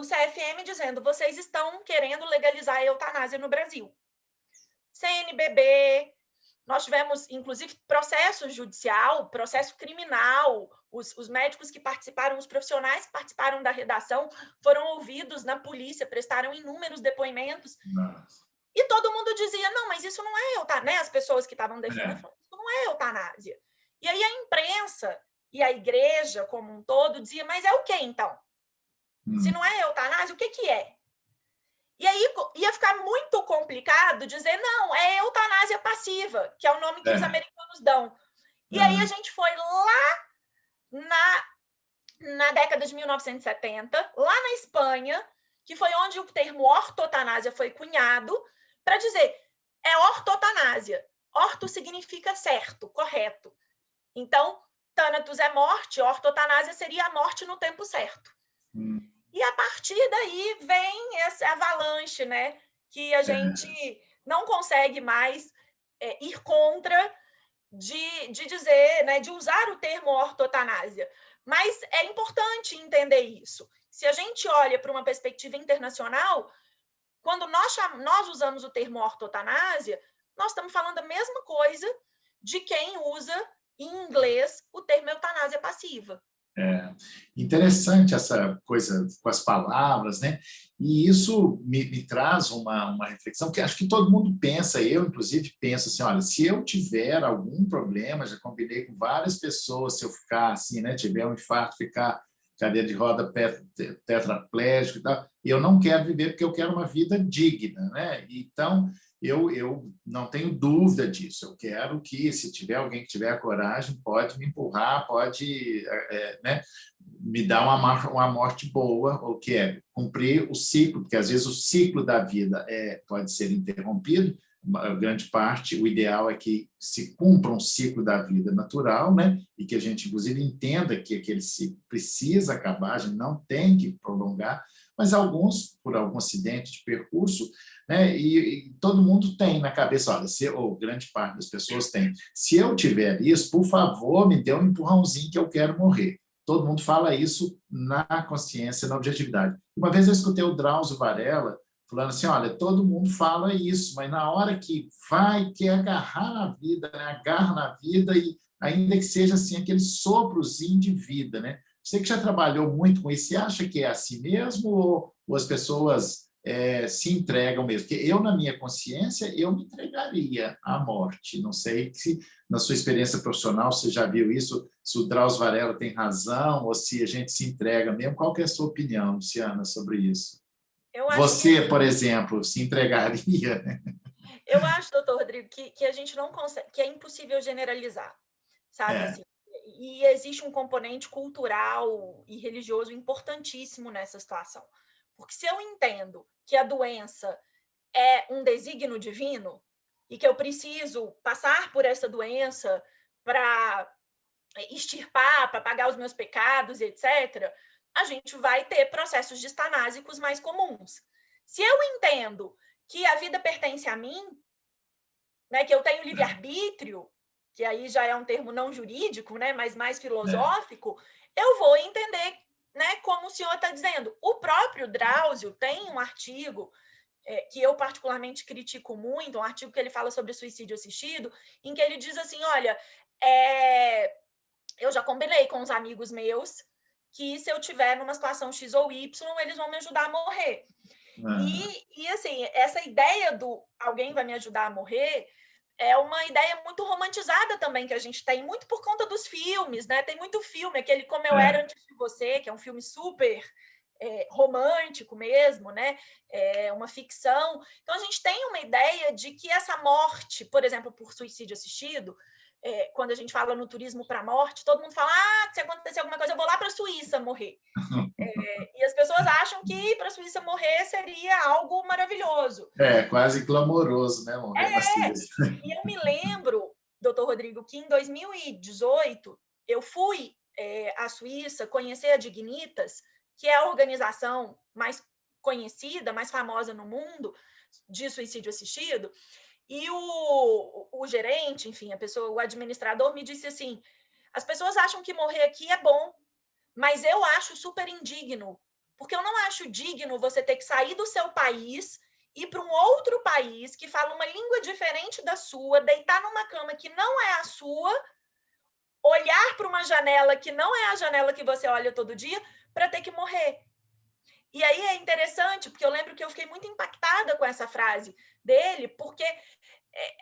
CFM dizendo: vocês estão querendo legalizar a eutanásia no Brasil. CNBB, nós tivemos, inclusive, processo judicial, processo criminal, os médicos que participaram, os profissionais que participaram da redação foram ouvidos na polícia, prestaram inúmeros depoimentos. Nossa. E todo mundo dizia: não, mas isso não é eutanásia, as pessoas que estavam defendendo, isso não é eutanásia. E aí a imprensa e a igreja como um todo dizia: mas é o que então? Se não é eutanásia, o que é? E aí ia ficar muito complicado dizer: não, é eutanásia passiva, que é o nome que os americanos dão. E aí a gente foi lá na década de 1970, lá na Espanha, que foi onde o termo ortotanásia foi cunhado, para dizer: é ortotanásia. Orto significa certo, correto. Então, thanatos é morte, ortotanásia seria a morte no tempo certo. E a partir daí vem essa avalanche, que a gente não consegue mais ir contra de dizer, de usar o termo ortotanásia. Mas é importante entender isso. Se a gente olha para uma perspectiva internacional, quando nós usamos o termo ortotanásia, nós estamos falando a mesma coisa de quem usa em inglês o termo eutanásia passiva. Interessante essa coisa com as palavras, E isso me traz uma reflexão que acho que todo mundo pensa, eu inclusive penso assim: olha, se eu tiver algum problema, já combinei com várias pessoas, se eu ficar assim, tiver um infarto, ficar cadeira de roda tetraplégico e tal, eu não quero viver porque eu quero uma vida digna, Então, eu não tenho dúvida disso. Eu quero que, se tiver alguém que tiver a coragem, pode me empurrar, pode me dar uma morte boa, ou que é cumprir o ciclo, porque às vezes o ciclo da vida pode ser interrompido. A grande parte, o ideal é que se cumpra um ciclo da vida natural, e que a gente, inclusive, entenda que aquele ciclo precisa acabar, a gente não tem que prolongar, mas alguns, por algum acidente de percurso, e todo mundo tem na cabeça: olha, ou grande parte das pessoas tem, se eu tiver isso, por favor, me dê um empurrãozinho que eu quero morrer. Todo mundo fala isso na consciência, na objetividade. Uma vez eu escutei o Drauzio Varela falando assim, olha, todo mundo fala isso, mas na hora que vai, quer agarrar na vida, né? Agarra na vida, e ainda que seja assim, aquele soprozinho de vida, né? Você que já trabalhou muito com isso, você acha que é assim mesmo, ou as pessoas se entregam mesmo? Porque eu, na minha consciência, eu me entregaria à morte. Não sei se, na sua experiência profissional, você já viu isso, se o Drauzio Varela tem razão, ou se a gente se entrega mesmo. Qual que é a sua opinião, Luciana, sobre isso? Eu acho que Você, por exemplo, se entregaria? eu acho, doutor Rodrigo, que a gente não consegue, que é impossível generalizar, sabe? É, Assim, e existe um componente cultural e religioso importantíssimo nessa situação. Porque se eu entendo que a doença é um desígnio divino e que eu preciso passar por essa doença para extirpar, para pagar os meus pecados, etc., a gente vai ter processos distanásicos mais comuns. Se eu entendo que a vida pertence a mim, né, que eu tenho livre-arbítrio, que aí já é um termo não jurídico, né, mas mais é, filosófico, eu vou entender, né, como o senhor está dizendo. O próprio Drauzio tem um artigo que eu particularmente critico muito, um artigo que ele fala sobre suicídio assistido, em que ele diz assim, olha, eu já combinei com os amigos meus que se eu tiver numa situação X ou Y, eles vão me ajudar a morrer. E assim, essa ideia do alguém vai me ajudar a morrer é uma ideia muito romantizada também que a gente tem, muito por conta dos filmes, né? Tem muito filme, aquele Como Eu Era é, Antes de Você, que é um filme super romântico mesmo, né? É uma ficção. Então, a gente tem uma ideia de que essa morte, por exemplo, por suicídio assistido, quando a gente fala no turismo para a morte, todo mundo fala, se acontecer alguma coisa, eu vou lá para a Suíça morrer. E as pessoas acham que ir para a Suíça morrer seria algo maravilhoso. quase clamoroso, né, morrer na Suíça. E eu me lembro, doutor Rodrigo, que em 2018 eu fui à Suíça conhecer a Dignitas, que é a organização mais conhecida, mais famosa no mundo de suicídio assistido, e o gerente, enfim, a pessoa, o administrador me disse assim, as pessoas acham que morrer aqui é bom, mas eu acho super indigno, porque eu não acho digno você ter que sair do seu país, ir para um outro país que fala uma língua diferente da sua, deitar numa cama que não é a sua, olhar para uma janela que não é a janela que você olha todo dia, para ter que morrer. E aí é interessante, porque eu lembro que eu fiquei muito impactada com essa frase dele, porque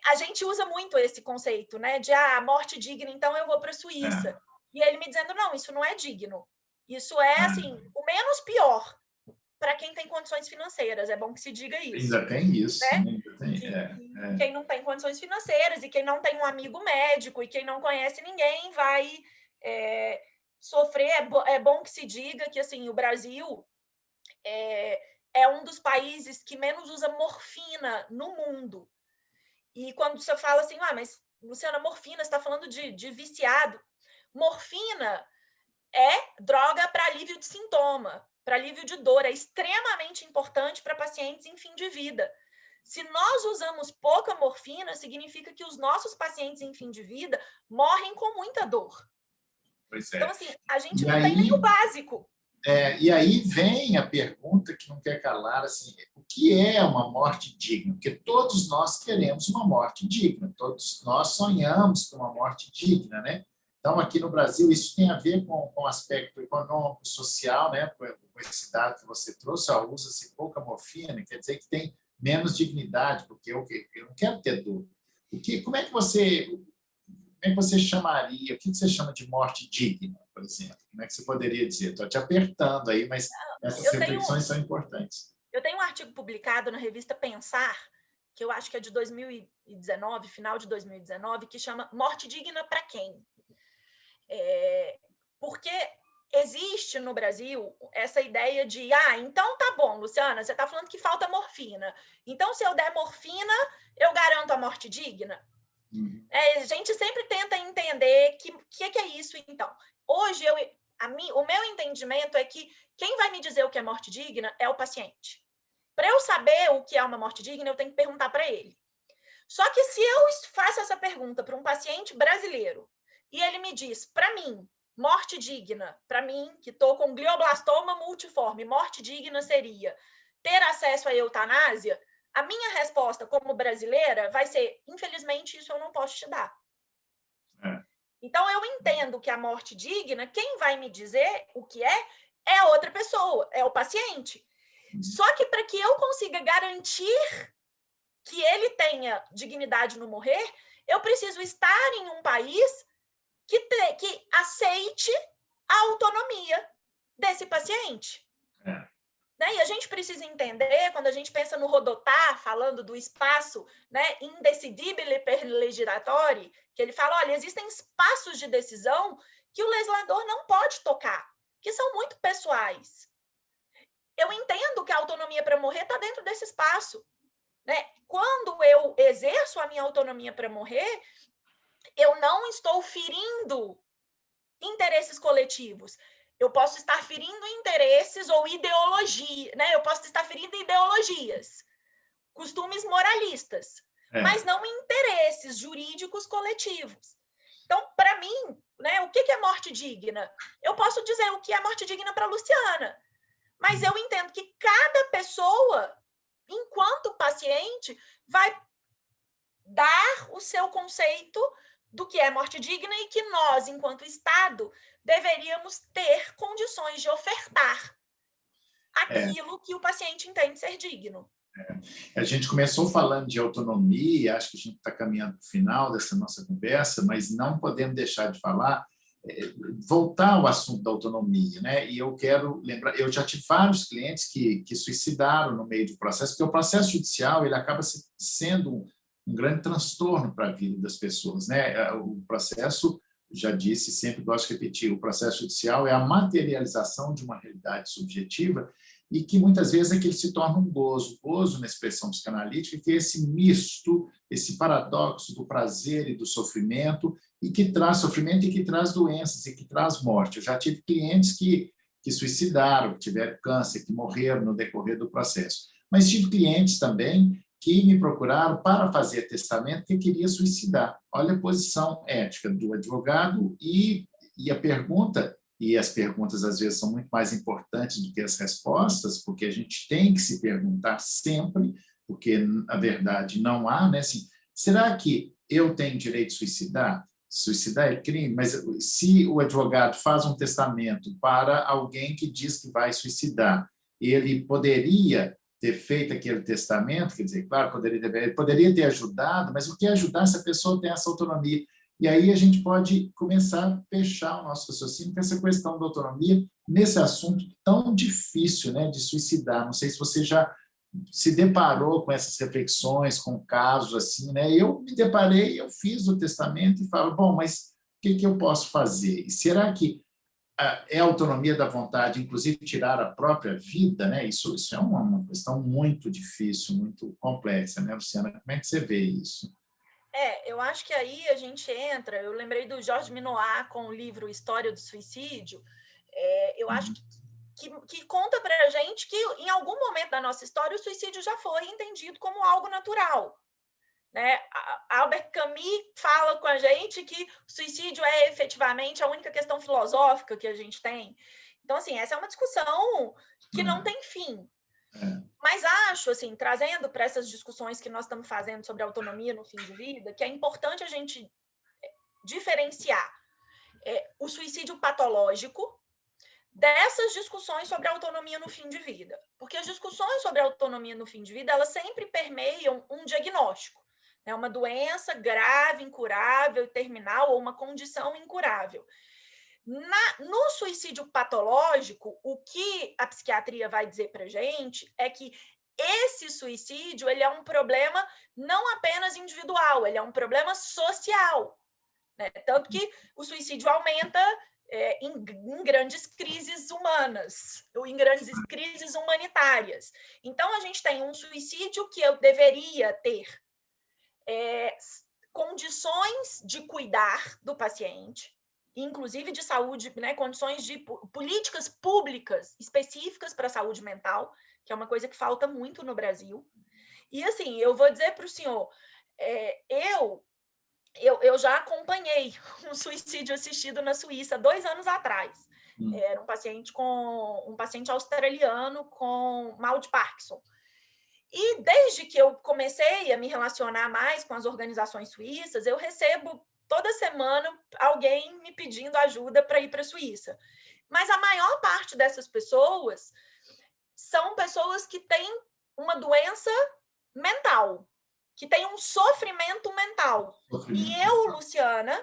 a gente usa muito esse conceito, né? De morte digna, então eu vou para a Suíça. É, E ele me dizendo, não, isso não é digno. Isso é, assim, o menos pior para quem tem condições financeiras. É bom que se diga isso, ainda tem isso, né? ainda tem, Que quem não tem condições financeiras e quem não tem um amigo médico e quem não conhece ninguém vai sofrer. É bom que se diga que, assim, o Brasil é um dos países que menos usa morfina no mundo. E quando você fala assim, mas Luciana, morfina, você está falando de viciado. Morfina é droga para alívio de sintoma, para alívio de dor. É extremamente importante para pacientes em fim de vida. Se nós usamos pouca morfina, significa que os nossos pacientes em fim de vida morrem com muita dor. pois Então, é. assim, a gente E não tem nem o aí, básico. e aí vem a pergunta que não quer calar, assim, o que é uma morte digna? Porque todos nós queremos uma morte digna, todos nós sonhamos com uma morte digna, né? Então, aqui no Brasil, isso tem a ver com o aspecto econômico, social, né? Com esse dado que você trouxe, usa-se pouca morfina, quer dizer que tem menos dignidade, porque eu não quero ter dor. Como é que você chamaria, o que você chama de morte digna, por exemplo? Como é que você poderia dizer? Estou te apertando aí, mas essas Eu tenho, reflexões são importantes. eu tenho um artigo publicado na revista Pensar, que eu acho que é de 2019, final de 2019, que chama Morte Digna para quem? Porque existe no Brasil essa ideia de, então tá bom, Luciana, você está falando que falta morfina. Então, se eu der morfina, eu garanto a morte digna? A gente sempre tenta entender que é isso, então. Hoje, o meu entendimento é que quem vai me dizer o que é morte digna é o paciente. Para eu saber o que é uma morte digna, eu tenho que perguntar para ele. Só que se eu faço essa pergunta para um paciente brasileiro e ele me diz, para mim, morte digna, para mim, que estou com glioblastoma multiforme, morte digna seria ter acesso à eutanásia, a minha resposta como brasileira vai ser, infelizmente, isso eu não posso te dar. Então, eu entendo que a morte digna, quem vai me dizer o que é a outra pessoa, é o paciente. Só que para que eu consiga garantir que ele tenha dignidade no morrer, eu preciso estar em um país que aceite a autonomia desse paciente. Né? E a gente precisa entender, quando a gente pensa no Rodotà, falando do espaço, né, indecidibile per legislatore, que ele fala, olha, existem espaços de decisão que o legislador não pode tocar, que são muito pessoais. Eu entendo que a autonomia para morrer está dentro desse espaço. Né? Quando eu exerço a minha autonomia para morrer, eu não estou ferindo interesses coletivos. Eu posso estar ferindo interesses ou ideologia, né? Eu posso estar ferindo ideologias, costumes moralistas, mas não interesses jurídicos coletivos. Então, para mim, né, o que é morte digna? Eu posso dizer o que é morte digna para a Luciana, mas eu entendo que cada pessoa, enquanto paciente, vai dar o seu conceito do que é morte digna e que nós, enquanto Estado, deveríamos ter condições de ofertar aquilo que o paciente entende ser digno. A gente começou falando de autonomia, acho que a gente está caminhando para o final dessa nossa conversa, mas não podemos deixar de falar, voltar ao assunto da autonomia, né? E eu quero lembrar, eu já tive vários clientes que suicidaram no meio do processo, porque o processo judicial ele acaba sendo um grande transtorno para a vida das pessoas, né? O processo, já disse, sempre gosto de repetir, o processo judicial é a materialização de uma realidade subjetiva e que muitas vezes é que ele se torna um gozo na expressão psicanalítica, que é esse misto, esse paradoxo do prazer e do sofrimento, e que traz sofrimento e que traz doenças e que traz morte. Eu já tive clientes que suicidaram, que tiveram câncer, que morreram no decorrer do processo. Mas tive clientes também que me procuraram para fazer testamento que queria suicidar. Olha a posição ética do advogado e a pergunta, e as perguntas às vezes são muito mais importantes do que as respostas, porque a gente tem que se perguntar sempre, porque na verdade não há, né? Assim, será que eu tenho direito de suicidar? Suicidar é crime, mas se o advogado faz um testamento para alguém que diz que vai suicidar, ele poderia ter feito aquele testamento, quer dizer, claro, poderia ter ajudado, mas o que é ajudar se a pessoa tem essa autonomia? E aí a gente pode começar a fechar o nosso raciocínio com essa questão da autonomia nesse assunto tão difícil, né, de suicidar. Não sei se você já se deparou com essas reflexões, com casos assim, né? Eu me deparei, eu fiz o testamento e falo, bom, mas o que eu posso fazer? E será que é a autonomia da vontade, inclusive tirar a própria vida, né? Isso é uma questão muito difícil, muito complexa, né, Luciana? Como é que você vê isso? Eu acho que aí a gente entra, eu lembrei do Jorge Minoir com o livro História do Suicídio, eu acho que conta para a gente que em algum momento da nossa história o suicídio já foi entendido como algo natural. Né? Albert Camus fala com a gente que o suicídio é efetivamente a única questão filosófica que a gente tem. Então, assim, essa é uma discussão que não tem fim. Mas acho, assim, trazendo para essas discussões que nós estamos fazendo sobre autonomia no fim de vida, que é importante a gente diferenciar o suicídio patológico dessas discussões sobre a autonomia no fim de vida. Porque as discussões sobre a autonomia no fim de vida, elas sempre permeiam um diagnóstico. É uma doença grave, incurável, terminal ou uma condição incurável. No suicídio patológico, o que a psiquiatria vai dizer para a gente é que esse suicídio ele é um problema não apenas individual, ele é um problema social. Né? Tanto que o suicídio aumenta em grandes crises humanas, ou em grandes crises humanitárias. Então, a gente tem um suicídio que eu deveria ter condições de cuidar do paciente, inclusive de saúde, né, condições de políticas públicas específicas para a saúde mental, que é uma coisa que falta muito no Brasil. E, assim, eu vou dizer para o senhor, eu já acompanhei um suicídio assistido na Suíça 2 anos atrás. Era um paciente australiano com mal de Parkinson. E desde que eu comecei a me relacionar mais com as organizações suíças, eu recebo toda semana alguém me pedindo ajuda para ir para a Suíça. Mas a maior parte dessas pessoas são pessoas que têm uma doença mental, que têm um sofrimento mental. E eu, Luciana,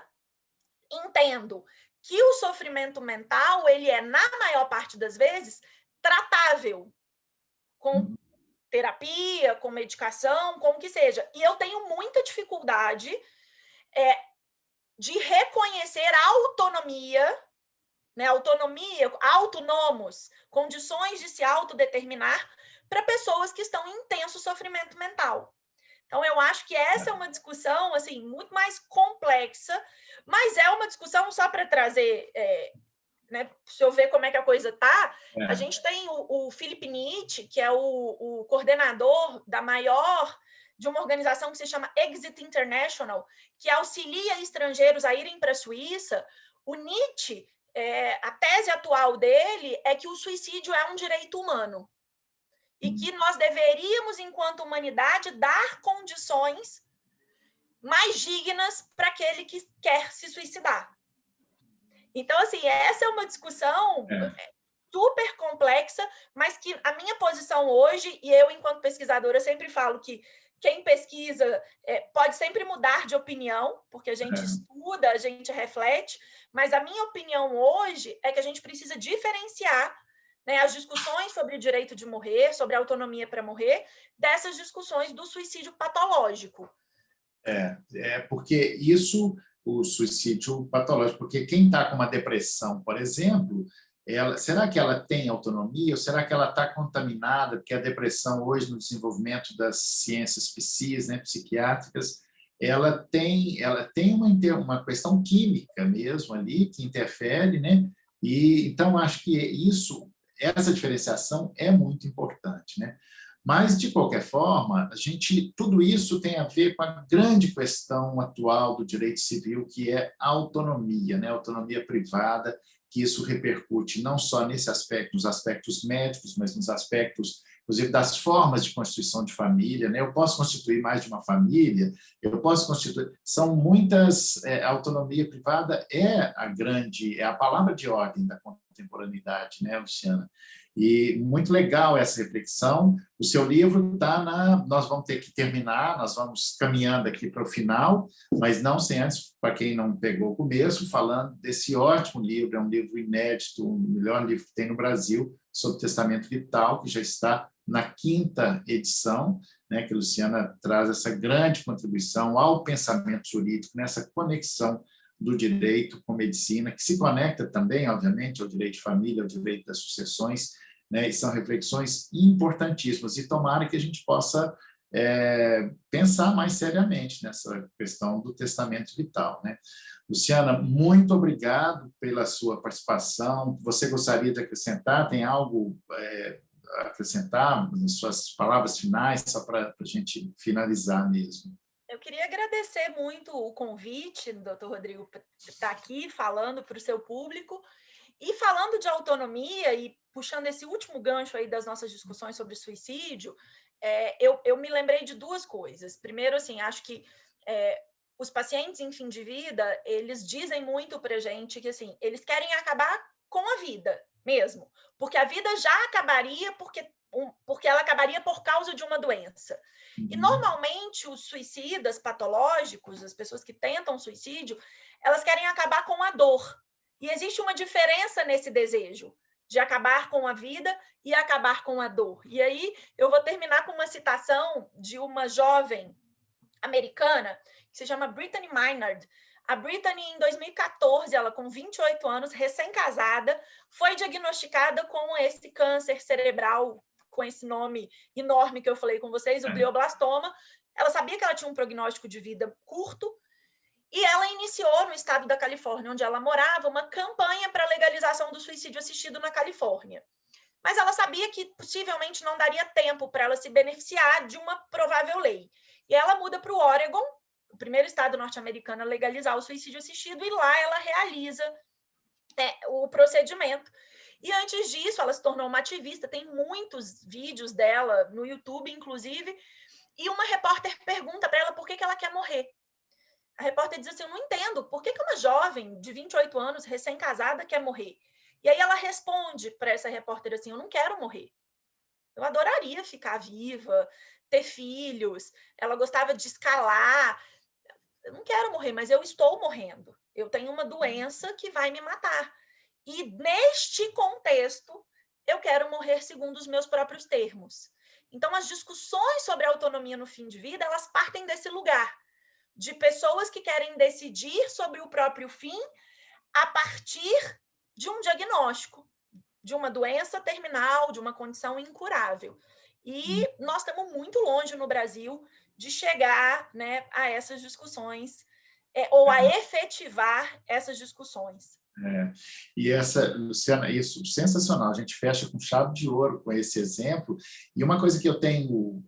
entendo que o sofrimento mental, ele é, na maior parte das vezes, tratável com terapia, com medicação, com o que seja. E eu tenho muita dificuldade de reconhecer a autonomia, né, autonomos, condições de se autodeterminar para pessoas que estão em intenso sofrimento mental. Então, eu acho que essa é uma discussão assim, muito mais complexa, mas é uma discussão só para trazer, né, se eu ver como é que a coisa está. A gente tem o Felipe Nietzsche, que é o coordenador de uma organização que se chama Exit International, que auxilia estrangeiros a irem para a Suíça. O Nietzsche, a tese atual dele é que o suicídio é um direito humano e que nós deveríamos, enquanto humanidade, dar condições mais dignas para aquele que quer se suicidar. Então, assim, essa é uma discussão super complexa, mas que a minha posição hoje, e eu, enquanto pesquisadora, sempre falo que quem pesquisa pode sempre mudar de opinião, porque a gente estuda, a gente reflete, mas a minha opinião hoje é que a gente precisa diferenciar, né, as discussões sobre o direito de morrer, sobre a autonomia para morrer, dessas discussões do suicídio patológico. Porque isso, o suicídio patológico, porque quem está com uma depressão, por exemplo, será que ela tem autonomia ou será que ela está contaminada? Porque a depressão hoje, no desenvolvimento das ciências né, psiquiátricas, ela tem uma questão química mesmo ali que interfere, né? E então acho que essa diferenciação é muito importante, né? Mas, de qualquer forma, tudo isso tem a ver com a grande questão atual do direito civil, que é a autonomia, né? A autonomia privada, que isso repercute não só nos aspectos médicos, mas nos aspectos, inclusive, das formas de constituição de família, né? Eu posso constituir mais de uma família, eu posso constituir... São muitas... A autonomia privada é a palavra de ordem da contemporaneidade, né, Luciana? E muito legal essa reflexão. O seu livro está nós vamos ter que terminar, nós vamos caminhando aqui para o final, mas não sem antes, para quem não pegou o começo, falando desse ótimo livro, é um livro inédito, o melhor livro que tem no Brasil, sobre testamento vital, que já está na 5ª edição, né, que a Luciana traz essa grande contribuição ao pensamento jurídico, nessa conexão do direito com medicina, que se conecta também, obviamente, ao direito de família, ao direito das sucessões, né? E são reflexões importantíssimas. E tomara que a gente possa pensar mais seriamente nessa questão do testamento vital, né? Luciana, muito obrigado pela sua participação. Você gostaria de acrescentar? Tem algo a acrescentar nas suas palavras finais, só para a gente finalizar mesmo? Eu queria agradecer muito o convite, doutor Rodrigo, para estar aqui falando para o seu público. E falando de autonomia e puxando esse último gancho aí das nossas discussões sobre suicídio, eu me lembrei de 2 coisas. Primeiro, assim, acho que os pacientes em fim de vida, eles dizem muito para a gente que, assim, eles querem acabar com a vida mesmo, porque a vida já acabaria porque ela acabaria por causa de uma doença. E, normalmente, os suicidas patológicos, as pessoas que tentam suicídio, elas querem acabar com a dor. E existe uma diferença nesse desejo de acabar com a vida e acabar com a dor. E aí eu vou terminar com uma citação de uma jovem americana que se chama Brittany Maynard. A Brittany, em 2014, ela com 28 anos, recém-casada, foi diagnosticada com esse câncer cerebral, com esse nome enorme que eu falei com vocês, o glioblastoma. Ela sabia que ela tinha um prognóstico de vida curto, e ela iniciou, no estado da Califórnia, onde ela morava, uma campanha para a legalização do suicídio assistido na Califórnia. Mas ela sabia que possivelmente não daria tempo para ela se beneficiar de uma provável lei. E ela muda para o Oregon, primeiro estado norte-americano a legalizar o suicídio assistido, e lá ela realiza o procedimento. E antes disso, ela se tornou uma ativista, tem muitos vídeos dela no YouTube, inclusive, e uma repórter pergunta para ela por que ela quer morrer. A repórter diz assim, eu não entendo, por que uma jovem de 28 anos, recém-casada, quer morrer? E aí ela responde para essa repórter assim, eu não quero morrer. Eu adoraria ficar viva, ter filhos, ela gostava de escalar. Eu não quero morrer, mas eu estou morrendo. Eu tenho uma doença que vai me matar. E neste contexto, eu quero morrer segundo os meus próprios termos. Então, as discussões sobre a autonomia no fim de vida, elas partem desse lugar, de pessoas que querem decidir sobre o próprio fim a partir de um diagnóstico, de uma doença terminal, de uma condição incurável. E nós estamos muito longe no Brasil de chegar, né, a essas discussões, ou a efetivar essas discussões. E essa, Luciana, isso, sensacional. A gente fecha com chave de ouro com esse exemplo. E uma coisa que eu tenho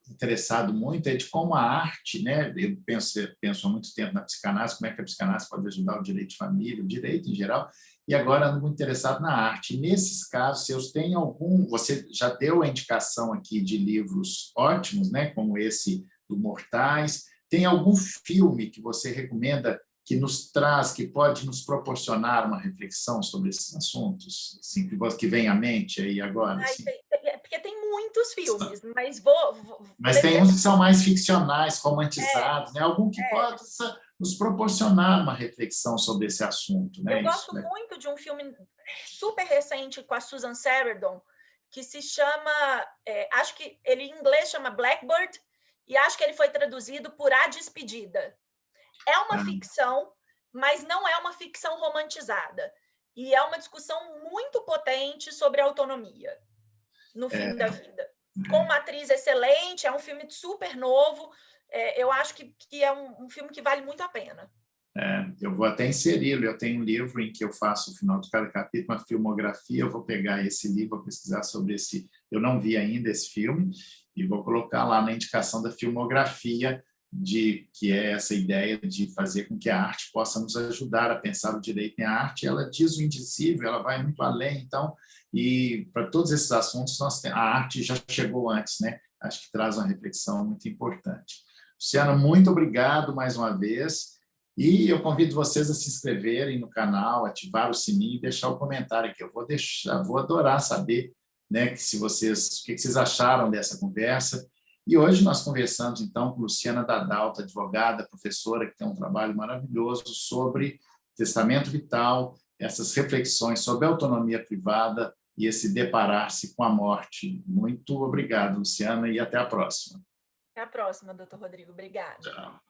interessado muito é de como a arte, né? Eu penso há muito tempo na psicanálise, como é que a psicanálise pode ajudar o direito de família, o direito em geral, e agora ando muito interessado na arte. E nesses casos, se eu tenho algum... Você já deu a indicação aqui de livros ótimos, né? Como esse do Mortais. Tem algum filme que você recomenda que nos traz, que pode nos proporcionar uma reflexão sobre esses assuntos, assim, que vem à mente aí agora? Assim. Porque tem muitos filmes, mas Mas tem uns que são mais ficcionais, romantizados, né? Algum que possa nos proporcionar uma reflexão sobre esse assunto. Né? Eu gosto muito de um filme super recente com a Susan Sarandon, que se chama, acho que ele em inglês chama Blackbird, e acho que ele foi traduzido por A Despedida. É uma ficção, mas não é uma ficção romantizada. E é uma discussão muito potente sobre a autonomia no fim da vida. Com uma atriz excelente, é um filme super novo. Eu acho que é um filme que vale muito a pena. Eu vou até inseri-lo. Eu tenho um livro em que eu faço, no final de cada capítulo, uma filmografia. Eu vou pegar esse livro, vou pesquisar sobre esse... Eu não vi ainda esse filme, e vou colocar lá na indicação da filmografia, que é essa ideia de fazer com que a arte possa nos ajudar a pensar o direito em arte. Ela diz o indizível, ela vai muito além. Então, e para todos esses assuntos, a arte já chegou antes, né? Acho que traz uma reflexão muito importante. Luciana, muito obrigado mais uma vez. E eu convido vocês a se inscreverem no canal, ativar o sininho e deixar o comentário aqui. Eu vou adorar saber, né, o que vocês acharam dessa conversa. E hoje nós conversamos, então, com Luciana Dadalto, advogada, professora, que tem um trabalho maravilhoso sobre testamento vital, essas reflexões sobre a autonomia privada e esse deparar-se com a morte. Muito obrigado, Luciana, e até a próxima. Até a próxima, doutor Rodrigo. Obrigada. Tchau.